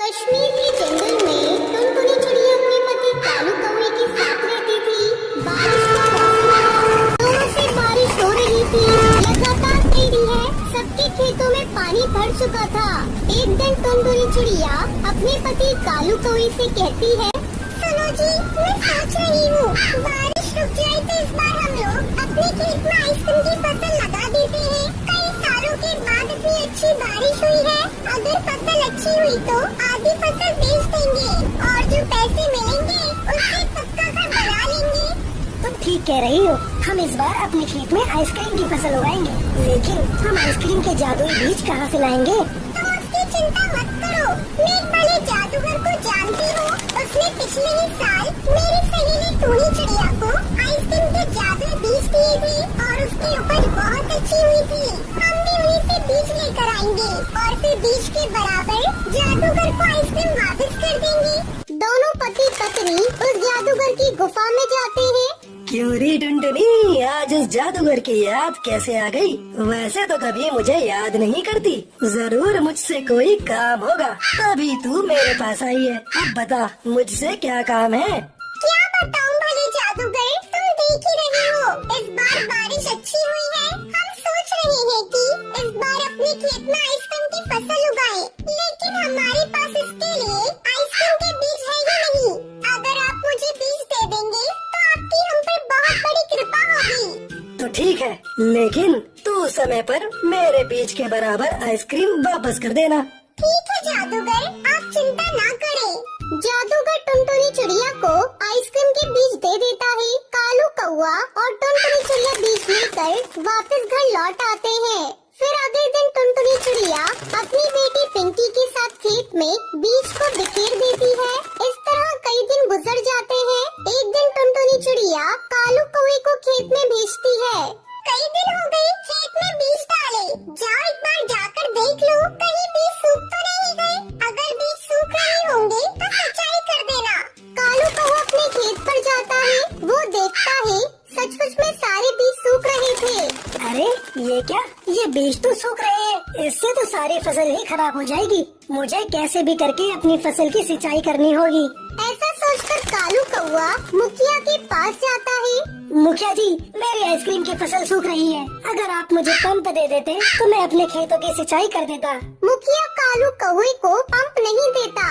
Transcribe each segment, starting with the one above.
कश्मीर के जंगल में टुनटुनी चिड़िया अपने पति कालू कौवे के साथ रहती थी। बारिश का मौसम था, जोरों से बारिश हो रही थी, लगातार तेजी है, सबके खेतों में पानी भर चुका था। एक दिन टुनटुनी चिड़िया अपने पति कालू कौवे से कहती है, सुनो जी, मैं सोच रही हूँ बारिश रुक जाए तो इस बार हम लोग अपने खेत में आइसक्रीम की फसल लगा देते हैं। कई सालों के बाद इतनी अच्छी बारिश हुई है, अगर फसल अच्छी हुई तो आधी फसल बेच देंगे और जो पैसे मिलेंगे उससे पक्का घर बना लेंगे। तुम ठीक कह रही हो, हम इस बार अपने खेत में आइसक्रीम की फसल उगाएंगे, लेकिन हम आइसक्रीम के जादुई बीज कहाँ से लाएंगे? तुम उसकी चिंता मत करो, मैं एक बड़े जादूगर को जानती हूँ। उसने पिछले ही साल मेरी सहेली टूनी चिड़िया को आइसक्रीम के जादुई बीज दिए थे और उसकी उपज बहुत अच्छी हुई थी। हम भी वहीं से बीज लेकर आएंगे और फिर बीज के बराबर जादूगर को आइसक्रीम वापस कर देंगे। दोनों पति पत्नी उस जादूगर की गुफा में जाते हैं। क्यों रे टुनटुनी, आज उस जादूगर की याद कैसे आ गई? वैसे तो कभी मुझे याद नहीं करती, जरूर मुझसे कोई काम होगा तभी तू मेरे पास आई है। अब बता, मुझसे क्या काम है? क्या बताऊं भले जादूगर, तुम देख ही रही हो, इस बार बारिश अच्छी हुई है। हम सोच रहे हैं कि इस बार अपने खेत में आइसक्रीम की फसल उगाएं, लेकिन हमारे पास इसके लिए आइसक्रीम के बीज है ही नहीं। अगर आप मुझे बीज दे देंगे तो आपकी हम पर बहुत बड़ी कृपा होगी। तो ठीक है, लेकिन तू समय पर मेरे बीज के बराबर आइसक्रीम वापस कर देना। ठीक है जादूगर, आप चिंता ना करें। जादूगर टुनटुनी चिड़िया को आइसक्रीम के बीज दे देता है। कालू कौवा और टुनटुनी चिड़िया बीज लेकर वापस घर लौट आते हैं। फिर अगले दिन टुनटुनी चिड़िया अपनी बेटी पिंकी के साथ खेत में बीज को बिखेर देती है। इस तरह कई दिन गुजर जाते हैं। एक दिन टुनटुनी चिड़िया कालू कौवे को खेत में भेजती है। कई दिन हो गए खेत में बीज डाले, जाओ एक बार जाकर देख लो कहीं बीज सूख तो नहीं गए। अगर बीज सूख रहे होंगे तो सिंचाई कर देना। कालू कौवा अपने खेत पर जाता है, वो देखता है सचमुच में सारे बीज सूख रहे थे। अरे ये क्या, ये बीज तो सूख रहे हैं, इससे तो सारी फसल ही खराब हो जाएगी। मुझे कैसे भी करके अपनी फसल की सिंचाई करनी होगी। ऐसा सोचकर कालू कौवा मुखिया के पास जाता है। मुखिया जी, मेरी आइसक्रीम की फसल सूख रही है, अगर आप मुझे पंप दे देते तो मैं अपने खेतों की सिंचाई कर देता। मुखिया कालू कौवे को पंप नहीं देता।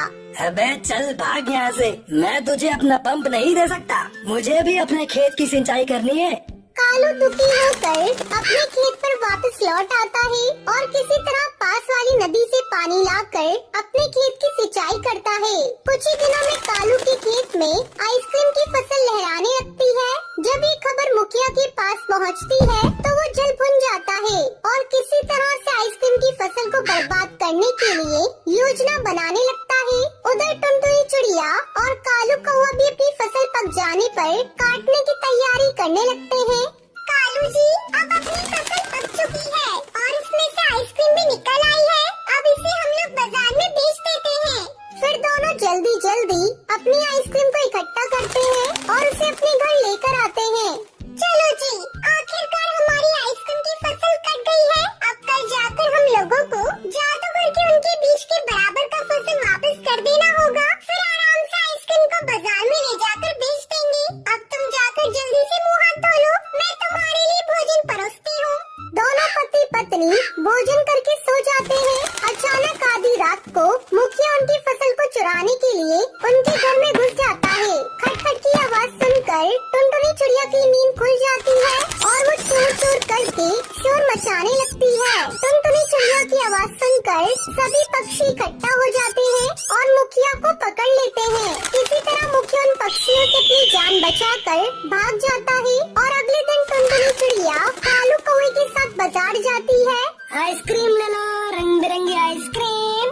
अबे चल भाग यहाँ से, मैं तुझे अपना पंप नहीं दे सकता, मुझे भी अपने खेत की सिंचाई करनी है। कालू दुखी होकर अपने खेत पर वापस लौट आता है और किसी तरह पास वाली नदी से पानी लाकर अपने खेत की सिंचाई करता है। कुछ ही दिनों में कालू के खेत में आइसक्रीम की फसल लहराने लगती है। जब ये खबर मुखिया के पास पहुंचती है तो वो जल भुन जाता है और किसी तरह से आइसक्रीम की फसल को बर्बाद करने के लिए योजना बनाने लगता है। उधर टुनटुनी चिड़िया और कालू कौवा भी अपनी फसल पक जाने पर काटने की तैयारी करने लगते हैं। कालू जी, अब अपनी फसल पक चुकी है और इसमें से आइसक्रीम भी निकल आई है। अब इसे हम लोग बाजार में बेच देते हैं। फिर दोनों जल्दी जल्दी अपनी आइसक्रीम को इकट्ठा करते हैं और उसे अपने घर लेकर आते हैं। चलो जी, आखिरकार हमारी आइसक्रीम की फसल कट गई है। अब कल जाकर हम लोगों को जादूगर के उनके बीज के बराबर का फसल वापस कर देना होगा। फिर आराम से आइसक्रीम को बाजार में ले जाकर बेच देंगे। अब तुम जाकर जल्दी से मुँह हाथ धो लो, मैं तुम्हारे लिए भोजन परोसती हूँ। दोनों पति पत्नी भोजन करके सो जाते हैं। अचानक आधी रात को मुखिया उनकी फसल को चुराने के लिए उनके घर में घुस जाता है। खटखट की आवाज सुनकर टुनटुनी चिड़िया की नींद खुल जाती है और वो चोर चोर करके शोर मचाने लगती है। टुनटुनी चिड़िया की आवाज सुनकर सभी पक्षी इकट्ठा हो जाते हैं और मुखिया को पकड़ लेते हैं। किसी तरह मुखिया उन पक्षियों से अपनी जान बचाकर भाग जाता है और अगले दिन टुनटुनी चिड़िया कालू कौवे के साथ बाजार जाती है। आइसक्रीम ले लो, रंग बिरंगी आइसक्रीम।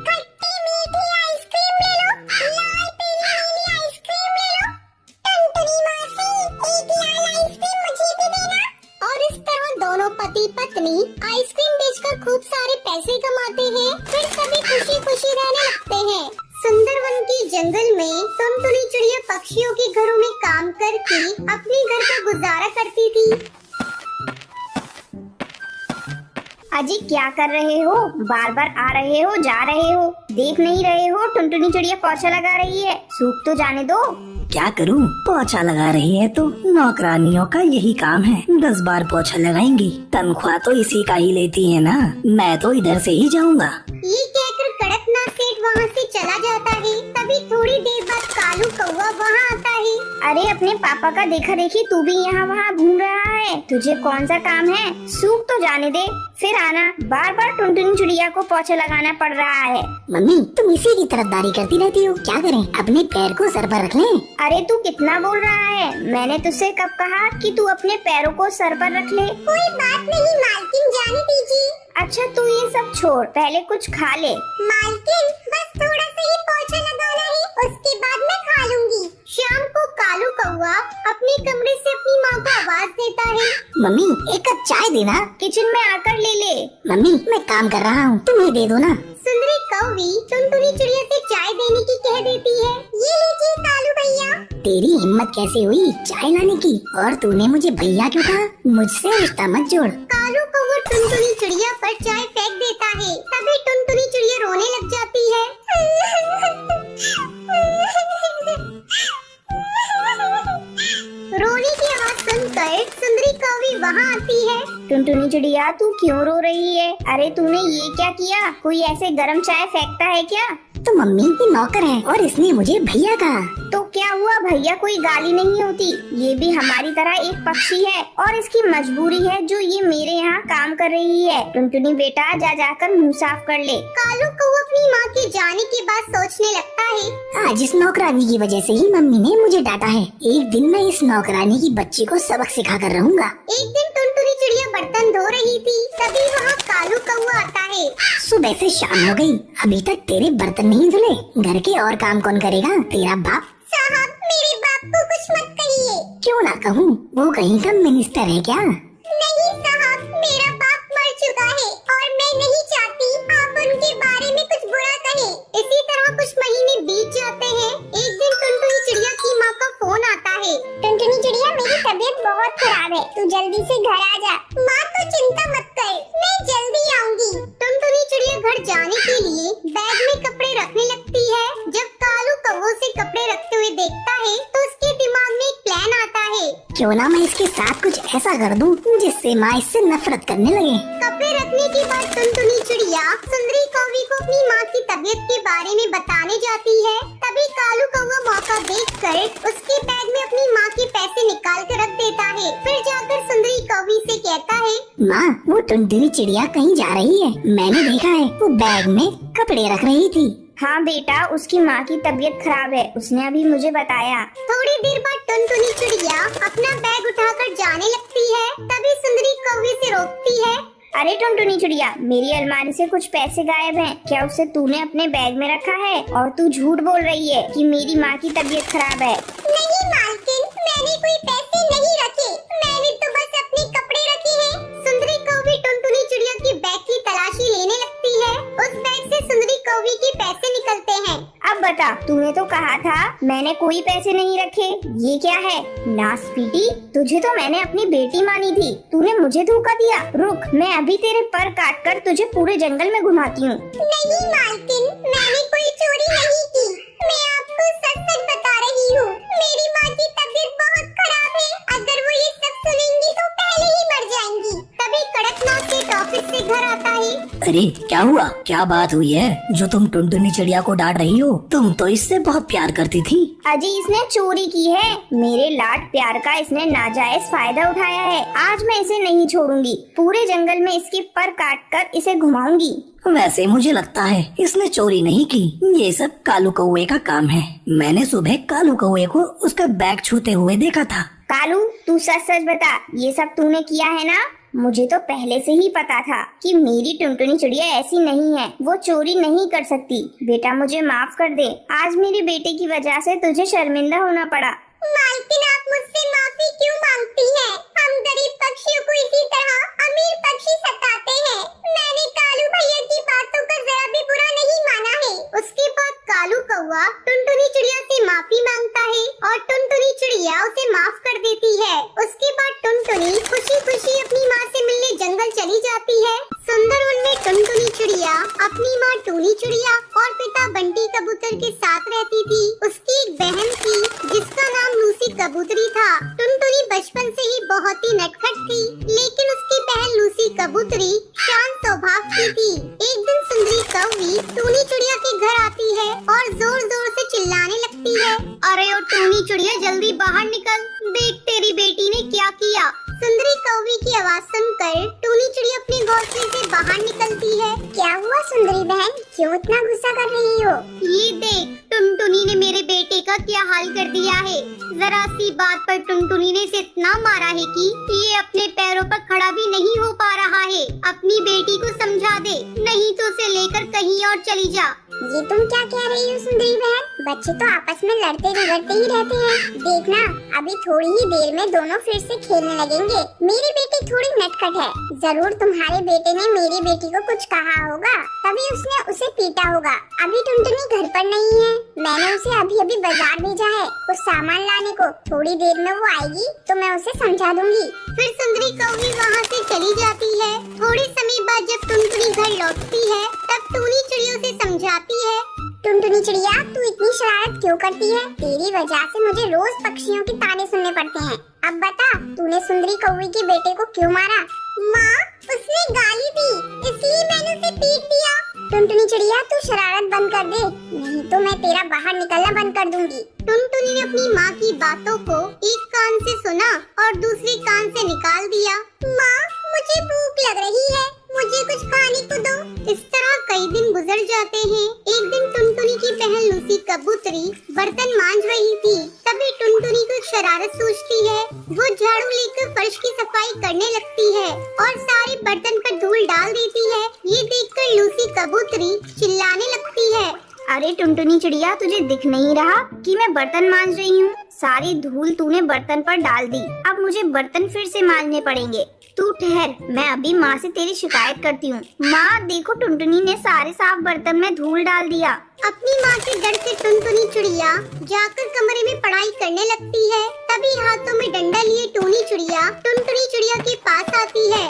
खट्टी मीठी आइसक्रीम ले लो, लाल पीली नीली आइसक्रीम ले लो। टुनटुनी मासी, एक लाल आइसक्रीम मुझे भी देना। और इस तरह दोनों पति पत्नी आइसक्रीम बेचकर खूब सारे पैसे कमाते हैं। फिर सभी खुशी खुशी रहने लगते हैं। सुंदरवन के जंगल में टुनटुनी चिड़िया पक्षियों के घरों में काम करके अपने घर का गुजारा करती थी। अजी क्या कर रहे हो? बार बार आ रहे हो जा रहे हो, देख नहीं रहे हो टुनटुनी चिड़िया पोछा लगा रही है, सूख तो जाने दो। क्या करूं, पोछा लगा रही है तो नौकरानियों का यही काम है, 10 बार पोछा लगाएंगी, तनख्वाह तो इसी का ही लेती है ना, मैं तो इधर से ही जाऊंगा। ये कहकर कड़कनाथ सेठ वहाँ से चला जाता है। तभी थोड़ी देर बाद कालू कौवा वहाँ आता है। अरे अपने पापा का देखा देखी तू भी यहाँ वहाँ घूम रहा है, तुझे कौन सा काम है? सूख तो जाने दे, फिर आना। बार बार टुनटुनी चिड़िया को पोछा लगाना पड़ रहा है। मम्मी तुम इसी की तरफदारी करती रहती हो, क्या करें, अपने पैर को सर पर रख लें। अरे तू कितना बोल रहा है? मैंने तुझसे कब कहा कि तू अपने पैरों को सर पर रख ले? कोई बात नहीं मालकिन, जाने दीजिए। अच्छा तू ये सब छोड़, पहले कुछ खा ले। मालकिन बस थोड़ा सा ही पोछा लगाना है, उसके बाद मैं खा लूंगी। शाम को कालू कौवा अपने कमरे से अपनी माँ को आवाज देता है। मम्मी एक कप चाय देना। किचन में आकर ले ले। मम्मी मैं काम कर रहा हूँ, तुम ही दे दो ना। सुंदरी कौवी टुनटुनी चिड़िया से चाय देने की कह देती है। ये लीजिए कालू भैया। तेरी हिम्मत कैसे हुई चाय लाने की, और तूने मुझे भैया क्यों कहा? मुझसे रिश्ता मत जोड़। कालू कौवा टुनटुनी चिड़िया पर चाय फेंक देता है। तभी टुनटुनी चिड़िया रोने लग जाती है। रोने की आवाज सुनकर सुंदरी कौवी वहाँ आती है। टुनटुनी चिड़िया तू क्यों रो रही है? अरे तूने ये क्या किया? कोई ऐसे गरम चाय फेंकता है क्या? तो मम्मी ये नौकर है और इसने मुझे भैया कहा। तो क्या हुआ, भैया कोई गाली नहीं होती, ये भी हमारी तरह एक पक्षी है और इसकी मजबूरी है जो ये मेरे यहाँ काम कर रही है। टुनटुनी बेटा जा जाकर मुँह साफ कर ले। कालू को अपनी माँ के जाने के बाद सोचने लगता है, आज इस नौकरानी की वजह से ही मम्मी ने मुझे डांटा है। एक दिन मैं इस नौकरानी की बच्ची को सबक सिखा कर रहूँगा। एक दिन टुनटुनी चिड़िया बर्तन धो रही थी, तभी वहाँ कालू कौवा आता है। सुबह से शाम हो गई, अभी तक तेरे बर्तन नहीं धुले, घर के और काम कौन करेगा? तेरा बाप। साहब मेरे बाप को कुछ मत कहिए। क्यों ना कहूँ, वो कहीं का मिनिस्टर है क्या? नहीं साहब, मेरा बाप मर चुका है और मैं नहीं चाहती आप उनके बारे में कुछ बुरा कहें। इसी तरह कुछ महीने बीत जाते हैं। एक दिन टुनटुनी चिड़िया की माँ का फोन आता है। टुनटुनी चिड़िया मेरी तबीयत बहुत खराब है, तू जल्दी से घर आ जा। माँ तो चिंता मत कर, मैं जल्दी आऊंगी। टुनटुनी चिड़िया घर जाने के लिए बैग में कपड़े रखने लगती है। जब कालू कौवे से कपड़े रखते हुए देखता है तो उसके दिमाग में एक प्लान आता है। क्यों ना मैं इसके साथ कुछ ऐसा कर दूं जिससे माँ इससे नफरत करने लगे। कपड़े रखने के बाद टुनटुनी चिड़िया सुंदरी कौवी को अपनी माँ की तबीयत के बारे में बताने जाती है। तभी कालू कौवा मौका देखकर उसके बैग में अपनी माँ के पैसे निकाल कर रख देता है। फिर जाकर सुंदरी कौवी से कहता है, माँ वो टुनटुनी चिड़िया कहीं जा रही है, मैंने देखा है, वो बैग में कपड़े रख रही थी। हाँ बेटा, उसकी माँ की तबीयत खराब है, उसने अभी मुझे बताया। थोड़ी देर बाद टुनटुनी चिड़िया अपना बैग उठाकर जाने लगती है। तभी सुंदरी कौवे से रोकती है। अरे टुनटुनी चिड़िया, मेरी अलमारी से कुछ पैसे गायब हैं, क्या उसे तूने अपने बैग में रखा है? और तू झूठ बोल रही है कि मेरी माँ की तबीयत खराब है। नहीं मालकिन, मैंने कोई पैसे नहीं रखे, मैंने तो बस अपने कपड़े रखे हैं। सुंदरी कौवी टुनटुनी चिड़िया की बैग की तलाशी लेने लगती है। उस बैग से सुंदरी कौवी के पैसे निकलते हैं। अब बता, तूने तो कहा था मैंने कोई पैसे नहीं रखे, ये क्या है? नासपीटी, तुझे तो मैंने अपनी बेटी मानी थी, तूने मुझे धोखा दिया। रुक, मैं अभी तेरे पर काट कर तुझे पूरे जंगल में घुमाती हूँ। नहीं मालकिन, मैंने कोई चोरी नहीं की, मैं आपको सच सच बता रही हूँ। मेरी माँ की तबीयत बहुत खराब है, अगर वो ये सब सुनेंगी तो पहले ही मर जाएंगी। तभी कड़कनाथ सेठ ऑफिस से घर आता है। अरे क्या हुआ, क्या बात हुई है जो तुम टुनटुनी चिड़िया को डांट रही हो? तुम तो इससे बहुत प्यार करती थी। अजी इसने चोरी की है, मेरे लाड प्यार का इसने नाजायज फायदा उठाया है। आज मैं इसे नहीं छोड़ूंगी, पूरे जंगल में इसके पर काट कर इसे घुमाऊंगी। वैसे मुझे लगता है इसने चोरी नहीं की, ये सब कालू कौवे का काम है। मैंने सुबह कालू कौवे को उसका बैग छूते हुए देखा था। कालू तू सच सच बता, ये सब तूने किया है ना? मुझे तो पहले से ही पता था कि मेरी टुनटुनी चिड़िया ऐसी नहीं है, वो चोरी नहीं कर सकती। बेटा मुझे माफ कर दे, आज मेरे बेटे की वजह से तुझे शर्मिंदा होना पड़ा। मालकिन आप मुझसे माफी क्यों मांगती हैं? हम गरीब पक्षियों को इसी तरह अमीर पक्षी सताते हैं। मैंने कालू भैया की बातों का जरा भी बुरा नहीं माना है। उसके बाद कालू कौवा टुनटुनी चिड़िया से माफी मांगता है और टुनटुनी चिड़िया उसे माफ कर देती है। उसके बाद टुनटुनी खुशी खुशी अपनी माँ से मिलने जंगल चली जाती है। सुंदर वन में टुनटुनी चिड़िया, अपनी माँ टूनी चिड़िया और पिता बचपन से ही बहुत ही नटखट थी, लेकिन उसकी बहन लूसी कबूतरी शांत स्वभाव की थी। एक दिन सुंदरी कौवी टूनी चिड़िया के घर आती है और जोर जोर से चिल्लाने लगती है, अरे ओ टूनी चिड़िया जल्दी बाहर निकल, देख तेरी बेटी ने क्या किया। सुंदरी कौवी की आवाज सुनकर टूनी चिड़िया अपने घोंसले से बाहर निकलती है। क्या हुआ सुंदरी बहन, क्यों इतना गुस्सा कर रही हो? ये देख, टुनटुनी ने मेरे बेटे का क्या हाल कर दिया है। जरा सी बात पर टुनटुनी ने इसे इतना मारा है कि ये अपने पैरों पर खड़ा भी नहीं हो पा रहा है। अपनी बेटी को समझा दे, नहीं तो उसे लेकर कहीं और चली जा। ये तुम क्या कह रही हो सुंदरी बहन? बच्चे तो आपस में लड़ते झगड़ते ही रहते हैं। देखना, अभी थोड़ी ही देर में दोनों फिर से खेलने लगेंगे। मेरी बेटी थोड़ी नटखट है, जरूर तुम्हारे बेटे ने मेरी बेटी को कुछ कहा होगा, तभी उसने उसे पीटा होगा। अभी टुनटुनी घर पर नहीं है, मैंने उसे अभी अभी बाजार भेजा है कुछ सामान लाने को। थोड़ी देर में वो आएगी तो मैं उसे समझा दूंगी। फिर सुंदरी कौवी वहाँ से चली जाती है। थोड़े समय बाद जब टुनटुनी घर लौटती है, तब टूनी चिड़िया उसे समझाती है, टुनटुनी चिड़िया, तू इतनी शरारत क्यों करती है? तेरी वजह से मुझे रोज पक्षियों के ताने सुनने पड़ते हैं। अब बता, तूने सुंदरी कौवी के बेटे को क्यों मारा? माँ, उसने गाली दी, इसलिए मैंने उसे पीट दिया। टुनटुनी चिड़िया, तू शरारत बंद कर दे, नहीं तो मैं तेरा बाहर निकलना बंद कर दूंगी। टुनटुनी ने अपनी माँ की बातों को एक कान से सुना और दूसरे कान से निकाल दिया। माँ, मुझे भूख लग रही है, मुझे कुछ खाने को दो। इस तरह कई दिन गुजर जाते हैं। एक दिन टुनटुनी की बहन लूसी कबूतरी बर्तन मांज रही थी, तभी टुनटुनी को एक शरारत सूझती है। वो झाड़ू लेकर फर्श की सफाई करने लगती है और सारे बर्तन पर धूल डाल देती है। ये देखकर लूसी कबूतरी चिल्लाने लगती है, अरे टुनटुनी चिड़िया, तुझे दिख नहीं रहा कि मैं बर्तन मांज रही हूँ? सारी धूल तूने बर्तन पर डाल दी, अब मुझे बर्तन फिर से मांजने पड़ेंगे। तू ठहर, मैं अभी माँ से तेरी शिकायत करती हूँ। माँ देखो, टुनटुनी ने सारे साफ बर्तन में धूल डाल दिया। अपनी माँ के डर से टुनटुनी चिड़िया जाकर कमरे में पढ़ाई करने लगती है। तभी हाथों में डंडा लिए टूनी चिड़िया टुनटुनी चिड़िया के पास आती है।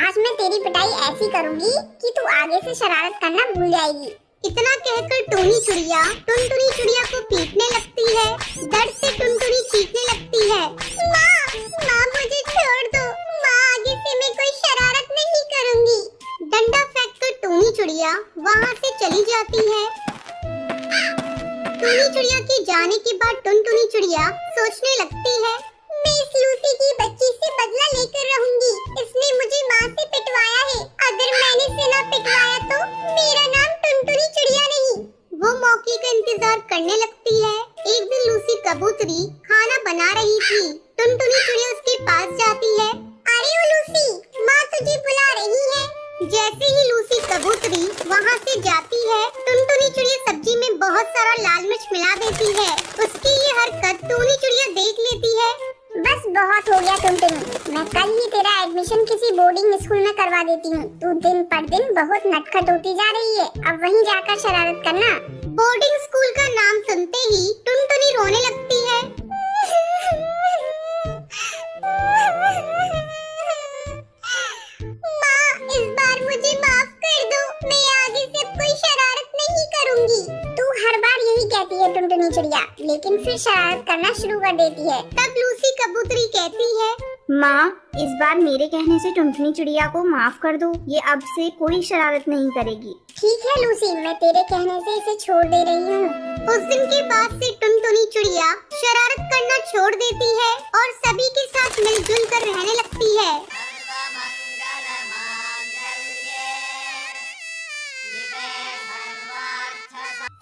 आज मैं तेरी पिटाई ऐसी करूँगी कि तू आगे से शरारत करना भूल जाएगी। इतना कहकर टूनी चिड़िया टुनटुनी चिड़िया को पीटने लगती है। डर से टुनटुनी चीखने लगती है, माँ मुझे छोड़ दो, माँ आगे से मैं कोई शरारत नहीं करूँगी। डंडा फेंककर टूनी चिड़िया वहाँ से चली जाती है। टूनी चिड़िया के जाने के बाद टुनटुनी चिड़िया सोचने लगती है, मैं इस लूसी की बच्ची से बदला लेकर रहूंगी। इसने मुझे माँ से पिटवाया है, अगर मैंने इसे न पिटवाया तो मेरा नाम टुनटुनी चिड़िया नहीं। वो मौके का इंतजार करने लगती है। एक दिन लूसी कबूतरी खाना बना रही थी। टुनटुनी चिड़िया उसके पास जाती है, अरे ओ लूसी, माँ तुझे बुला रही है। जैसे ही लूसी कबूतरी वहाँ से जाती है, टुनटुनी चिड़िया सब्जी में बहुत सारा लाल मिर्च मिला देती है। उसकी ये हरकत टूनी चिड़िया देख लेती है। बस बहुत हो गया टुनटुनी, मैं कल ही तेरा एडमिशन किसी बोर्डिंग स्कूल में करवा देती हूँ। तू दिन पर दिन बहुत नटखट होती जा रही है, अब वहीं जाकर शरारत करना। बोर्डिंग स्कूल का नाम सुनते ही टुनटुनी रोने लगती है। माँ, इस बार मुझे माफ कर दो, मैं आगे से कोई शरारत नहीं करूँगी। तू हर बार यही कहती है टुनटुनी चिड़िया, लेकिन फिर शरारत करना शुरू कर देती है। तब लूसी कबूतरी कहती है, माँ, इस बार मेरे कहने से टुनटुनी चिड़िया को माफ कर दो, ये अब से कोई शरारत नहीं करेगी। ठीक है लूसी, मैं तेरे कहने से इसे छोड़ दे रही हूँ। उस दिन के बाद से टुनटुनी चिड़िया शरारत करना छोड़ देती है और सभी के साथ मिलजुल कर रहने लगती है।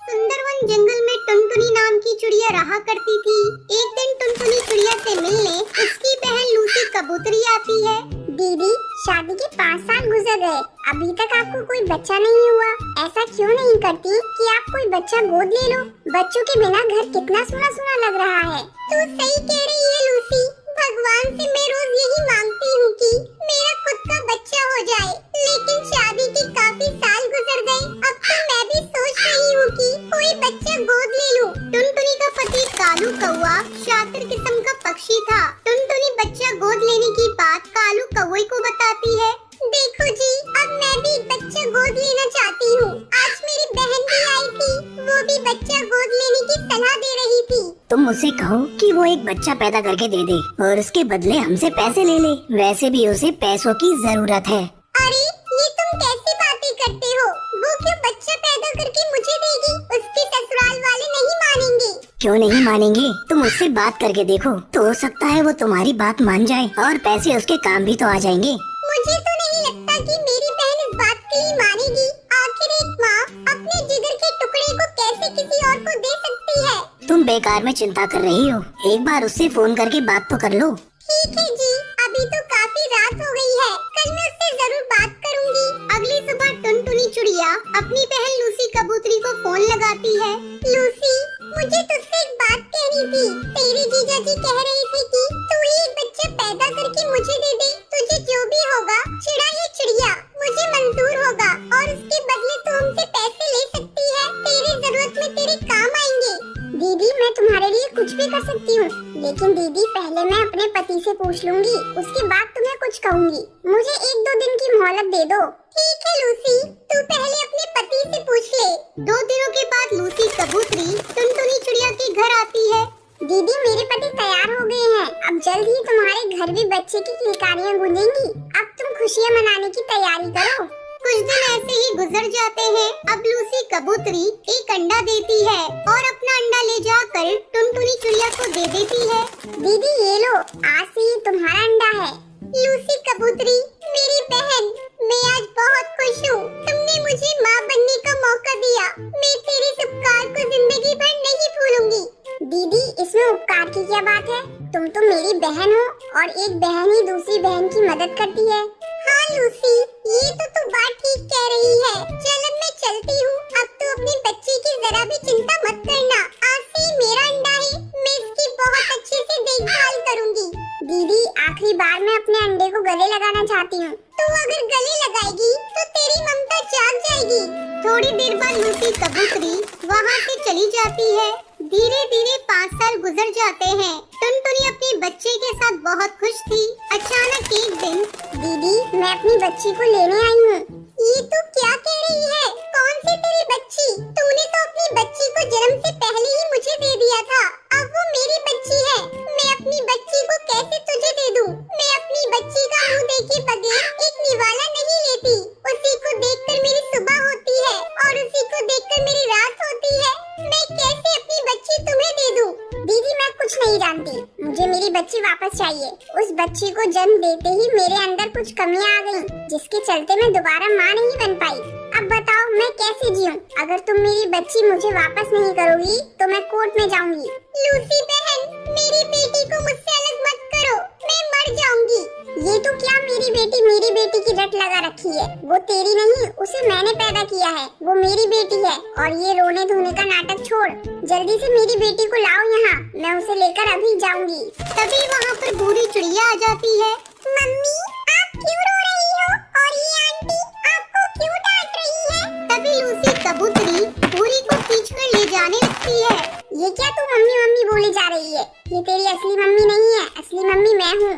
सुंदरवन जंगल में टुनटुनी नाम की चिड़िया रहा करती थी। एक दिन टुनटुनी चिड़िया से मिलने उसकी बहन लूसी कबूतरी आती है। दीदी, शादी के 5 साल गुजर गए, अभी तक आपको कोई बच्चा नहीं हुआ। ऐसा क्यों नहीं करती कि आप कोई बच्चा गोद ले लो? बच्चों के बिना घर कितना सुना सुना लग रहा है। तू सही कह रही है लूसी, भगवान से मैं रोज यही मांगती हूँ कि मेरा खुद का बच्चा हो जाए, लेकिन शादी के काफी साल गुजर गए। अब तो मैं भी सोच रही हूँ कि कोई बच्चा गोद ले लूं। टुनटुनी का पति कालू कौवा शातिर किस्म का पक्षी था। टुनटुनी बच्चा गोद लेने की बात कालू कौवे को बताती है। देखो जी, अब मैं भी एक बच्चा गोद लेना चाहती हूँ। आज मेरी बहन भी आई थी, वो भी बच्चा गोद लेने की सलाह दे रही थी। तुम मुझसे कहो हो कि वो एक बच्चा पैदा करके दे दे और उसके बदले हमसे पैसे ले ले। वैसे भी उसे पैसों की जरूरत है। अरे ये तुम कैसी बातें करते हो? वो क्यों बच्चा पैदा करके मुझे देगी? उसके ससुराल वाले नहीं मानेंगे। क्यों नहीं मानेंगे? तुम उससे बात करके देखो, तो हो सकता है वो तुम्हारी बात मान जाए और पैसे उसके काम भी तो आ जाएंगे। मुझे तो नहीं लगता कि मेरी बहन इस बात के लिए मानेगी। आखिर एक माँ अपने जिगर के टुकड़े को कैसे किसी और को दे सकती है? तुम बेकार में चिंता कर रही हो, एक बार उससे फोन करके बात तो कर लो। ठीक है जी, अभी तो काफी रात हो गई है, कल मैं उससे जरूर बात करूंगी। अगली सुबह टुनटुनी चिड़िया अपनी बहन लूसी कबूतरी को फोन लगाती है। लूसी, मुझे तुझसे एक बात कहनी थी। तेरे जीजा जी कह रहे थे कि तू ही एक बच्चा पैदा करके मुझे दे दे। तुझे जो भी होगा, चिड़ा या चिड़िया, मुझे मंजूर होगा और उसके बदले तू हमसे पैसे ले सकती है। तेरी जरूरत में तेरे काम आएंगे। दीदी, मैं तुम्हारे लिए कुछ भी कर सकती हूँ, लेकिन दीदी पहले मैं अपने पति से पूछ लूंगी, उसके बाद तुम्हें कुछ कहूँगी। मुझे 1-2 दिन की मोहलत दे दो। ठीक है लूसी, तू पहले अपने पति से पूछ ले। 2 दिनों के बाद लूसी कबूतरी टुनटुनी चिड़िया के घर आती है। दीदी, मेरे पति तैयार हो गए हैं। अब जल्द ही तुम्हारे घर भी बच्चे की किलकारियाँ गूंजेंगी। अब तुम खुशियाँ मनाने की तैयारी करो। कुछ दिन ऐसे ही गुजर जाते हैं। अब लूसी कबूतरी एक अंडा देती है और अपना अंडा ले जाकर टुनटुनी चिड़िया को दे देती है। दीदी ये लो, आज से ये तुम्हारा अंडा है। लूसी कबूतरी, मेरी बहन, मैं आज बहुत खुश हूँ। तुमने मुझे माँ बनने का मौका दिया। मैं तेरे इस उपकार को जिंदगी भर नहीं भूलूंगी। दीदी, इसमें उपकार की क्या बात है? तुम तो मेरी बहन हो और एक बहन ही दूसरी बहन की मदद करती है। हाँ लूसी, ये तो तू बात ठीक कह रही है। चल अब मैं चलती हूँ। अब तू अपने बच्चे की जरा भी चिंता मत करना। आज से ये मेरा अंडा है, मैं इसकी बहुत अच्छे से देखभाल करूँगी। दीदी, आखिरी बार मैं अपने अंडे को गले लगाना चाहती हूँ। तू अगर गले लगाएगी तो तेरी ममता जाग जाएगी। थोड़ी देर बाद लूसी कबूतरी वहाँ से चली जाती है। धीरे धीरे 5 साल गुजर जाते हैं। टुनटुनी अपने बच्चे के साथ बहुत खुश थी। अचानक एक दिन, दीदी, मैं अपनी बच्ची को लेने आई हूँ। ये तू क्या कह रही है? कौन सी तेरी बच्ची? तूने तो अपनी बच्ची को जन्म से पहले ही मुझे दे दिया था। अब वो मेरी बच्ची है। मैं अपनी बच्ची को कैसे तुझे दे दूँ? मैं अपनी बच्ची का मुँह देखे बगैर एक निवाला नहीं लेती। उसी को देखकर मेरी सुबह होती है और उसी को देखकर मेरी रात होती है। मैं कैसे अपनी बच्ची तुम्हें दे दूँ? दीदी, मैं कुछ नहीं जानती, मुझे मेरी बच्ची वापस चाहिए। उस बच्ची को जन्म देते ही मेरे अंदर कुछ कमियां आ गईं, जिसके चलते मैं दोबारा माँ नहीं बन पाई। अब बताओ मैं कैसे जीऊं? अगर तुम मेरी बच्ची मुझे वापस नहीं करोगी तो मैं कोर्ट में जाऊंगी। लूसी बहन, मेरी बेटी को मुझसे अलग मत करो, मैं मर जाऊंगी। ये तो क्या मेरी बेटी की रट लगा रखी है। वो तेरी नहीं, उसे मैंने पैदा किया है। वो मेरी बेटी है और ये रोने धोने का नाटक छोड़, जल्दी से मेरी बेटी को लाओ यहाँ। मैं उसे लेकर अभी जाऊंगी। तभी वहाँ पर बूढ़ी चिड़िया आ जाती है। मम्मी, आप क्यों रो रही हो? और ये आंटी आपको क्यों डांट रही है? तभी लूसी कबूतरी बूढ़ी को खींचकर ले जाने लगती है। ये क्या तू मम्मी मम्मी बोली जा रही है? ये तेरी असली मम्मी नहीं है, असली मम्मी मैं हूँ।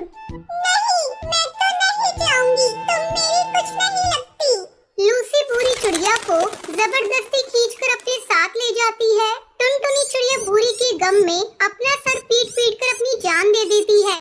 नहीं, मैं तो नहीं जाऊंगी, तुम मेरी कुछ नहीं लगती। लूसी बूढ़ी चिड़िया को जबरदस्ती खींचकर अपने साथ ले जाती है। टुनटुनी चिड़िया बूढ़ी के गम में अपना सर पीट पीट कर अपनी जान दे देती है।